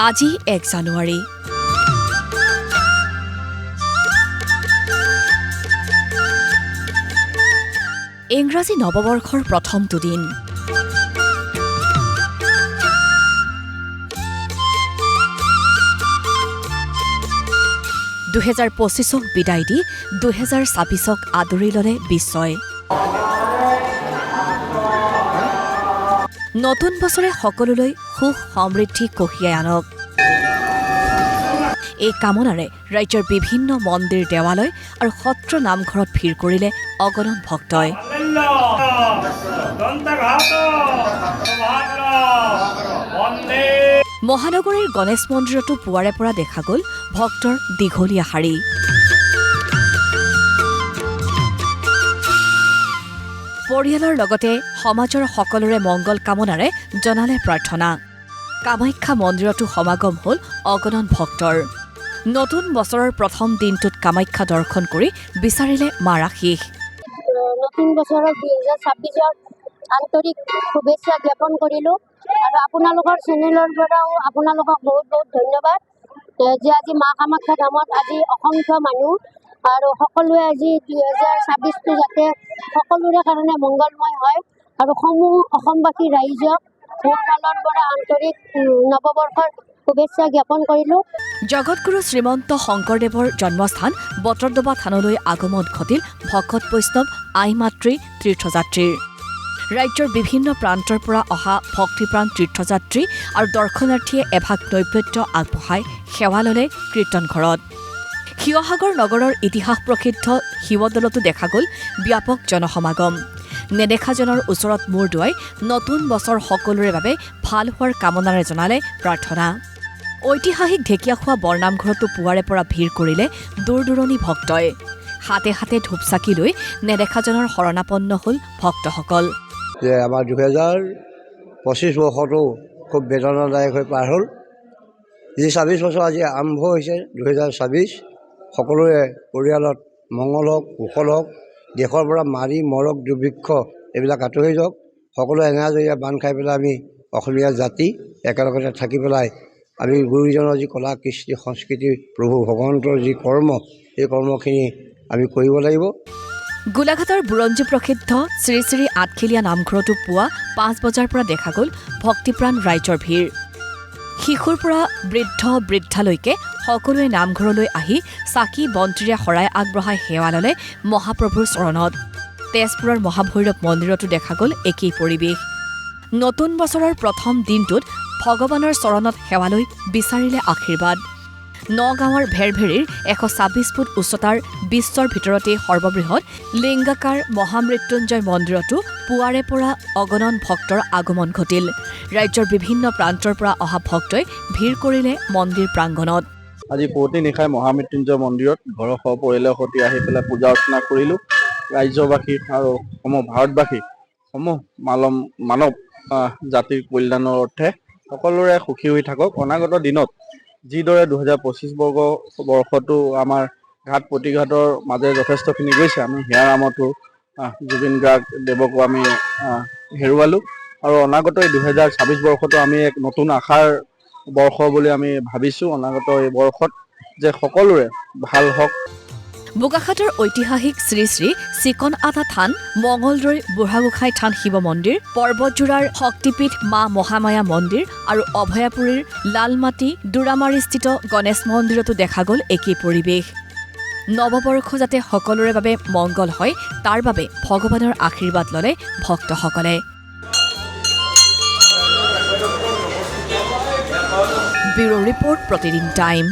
আজি 1 জানুৱাৰী। ইংৰাজী নৱবৰ্ষৰ প্ৰথম দুদিন। (2025ক বিদায় দি 2026ক আদৰি ল'লে বিশ্বই। নতুন বছৰে সকলোলৈ সুখ সমৃদ্ধি কঢ়িয়াই আনক। এই কামনাৰে ৰাজ্যৰ বিভিন্ন মন্দিৰ দেৱালয় আৰু সত্ৰ নামঘৰত ভিৰ কৰিলে অগণন ভক্তই। মহানগৰীৰ গণেশ মন্দিৰতো পুৱাৰে পৰা দেখা গ'ল ভক্তৰ দীঘলীয়া শাৰী। পৰিয়ালৰ লগতে সমাজৰ সকলোৰে মংগল কামনাৰে জনালে প্ৰাৰ্থনা। কামাখ্যা মন্দিৰতো সমাগম হ'ল অগণন ভক্তৰ। নতুন বছৰৰ প্ৰথম দিনটোত কামাখ্যা দৰ্শন কৰি বিচাৰিলে মাৰ আশীষ। নতুন বছৰৰ 2026ৰ আন্তৰিক শুভেচ্ছা জ্ঞাপন কৰিলোঁ আৰু আপোনালোকৰ চেনেলৰ পৰাও আপোনালোকক বহুত বহুত ধন্যবাদ যে আজি মা কামাখ্যা ধামত আজি অসংখ্য মানুহ আৰু সকলোৱে আজি 2026টো যাতে সকলোৰে কাৰণে মংগলময় হয় আৰু সমূহ অসমবাসী ৰাইজক মোৰ ফালৰ পৰা আন্তৰিক নৱবৰ্ষৰ শুভেচ্ছা জ্ঞাপন কৰিলোঁ। জগতগুৰু শ্ৰীমন্ত শংকৰদেৱৰ জন্মস্থান বটদ্ৰৱা থানলৈ আগমন ঘটিল ভকত বৈষ্ণৱ আই মাতৃ তীৰ্থযাত্ৰীৰ। ৰাজ্যৰ বিভিন্ন প্ৰান্তৰ পৰা অহা ভক্তিপ্ৰাণ তীৰ্থযাত্ৰী আৰু দৰ্শনাৰ্থীয়ে এভাগ নৈবেদ্য আগবঢ়াই সেৱা ল'লে কীৰ্তন ঘৰত। শিৱসাগৰ নগৰৰ ইতিহাস প্ৰসিদ্ধ শিৱদৌলতো দেখা গ'ল ব্যাপক জনসমাগম। নেদেখাজনৰ ওচৰত মূৰ দুৱাই নতুন বছৰ সকলোৰে বাবে ভাল হোৱাৰ কামনাৰে জনালে প্ৰাৰ্থনা। ঐতিহাসিক ঢেকীয়াখোৱা বৰনামঘৰতো পুৱাৰে পৰা ভিৰ কৰিলে দূৰ দূৰণি ভক্তই। হাতে হাতে ধূপ চাকি লৈ নেদেখাজনৰ শৰণাপন্ন হ'ল ভক্তসকল। যে আমাৰ 2025 বৰ্ষটো খুব বেদনাদায়ক হৈ পাৰ হ'ল। যি 26 বছৰ আজি আৰম্ভ হৈছে 2026, সকলোৰে পৰিয়ালত মংগল হওক, কুশল হওক, দেশৰ পৰা মাৰি মৰক দুৰ্ভিক্ষ এইবিলাক আঁতৰি যাওক। সকলোৱে এনাজৰীয়া বান্ধ খাই পেলাই আমি অসমীয়া জাতি একেলগতে থাকি পেলাই আমি গুৰুজনৰ যি কলা কৃষ্টি সংস্কৃতি প্ৰভু ভগৱন্তৰ যি কৰ্ম, সেই কৰ্মখিনি আমি কৰিব লাগিব। গোলাঘাটৰ বুৰঞ্জী প্ৰসিদ্ধ শ্ৰী শ্ৰী আঠখেলীয়া নামঘৰতো পুৱা 5 বজাৰ পৰা দেখা গ'ল ভক্তিপ্ৰাণ ৰাইজৰ ভিৰ। শিশুৰ পৰা বৃদ্ধ বৃদ্ধালৈকে সকলোৱে নামঘৰলৈ আহি চাকি বন্তিৰে শৰাই আগবঢ়াই সেৱা ল'লে মহাপ্ৰভুৰ চৰণত। তেজপুৰৰ মহাভৈৰৱ মন্দিৰতো দেখা গ'ল একেই পৰিৱেশ। নতুন বছৰৰ প্ৰথম দিনটোত ভগৱানৰ চৰণত সেৱা লৈ বিচাৰিলে আশীৰ্বাদ। নগাঁৱৰ ভেৰভেৰীৰ 126 ফুট উচ্চতাৰ বিশ্বৰ ভিতৰতে সৰ্ববৃহৎ লিংগাকাৰ মহামৃত্যুঞ্জয় মন্দিৰতো পুৱাৰে পৰা অগণন ভক্তৰ আগমন ঘটিল। ৰাজ্যৰ বিভিন্ন প্ৰান্তৰ পৰা অহা ভক্তই ভিৰ কৰিলে মন্দিৰ প্ৰাংগণত। আজি পুৱতি নিশাই মহামৃত্যুঞ্জয় মন্দিৰত ঘৰৰ সপৰিয়ালৰ সৈতে আহি পেলাই পূজা অৰ্চনা কৰিলোঁ। ৰাজ্যবাসী আৰু সমূহ ভাৰতবাসী সমূহ মানৱ জাতিৰ কল্যাণৰ অৰ্থে সকলোৰে সুখী হৈ থাকক। অনাগত দিনত যিদৰে 2025 বৰ্ষটো আমাৰ ঘাট প্ৰতিঘাটৰ মাজে যথেষ্টখিনি গৈছে, আমি হিয়াৰ আমঠু জুবিন গাৰ্গ দেৱকো আমি হেৰুৱালোঁ আৰু অনাগত এই 2026 বৰ্ষটো আমি এক নতুন আশাৰ বৰ্ষ বুলি আমি ভাবিছোঁ। অনাগত এই বৰ্ষত যে সকলোৰে ভাল হওক। বোকাখাটৰ ঐতিহাসিক শ্ৰী শ্ৰী চিকন আটা থান, মঙলদৈৰ বুঢ়াগোসাঁই থান শিৱ মন্দিৰ, পৰ্বতজোৰাৰ শক্তিপীঠ মা মহামায়া মন্দিৰ আৰু অভয়াপুৰীৰ লালমাটি দুৰামাৰীস্থিত গণেশ মন্দিৰতো দেখা গ'ল একেই পৰিৱেশ। নৱবৰ্ষ যাতে সকলোৰে বাবে মংগল হয় তাৰ বাবে ভগৱানৰ আশীৰ্বাদ ল'লে ভক্তসকলে। ব্যুৰো ৰিপৰ্ট, প্ৰতিদিন টাইম।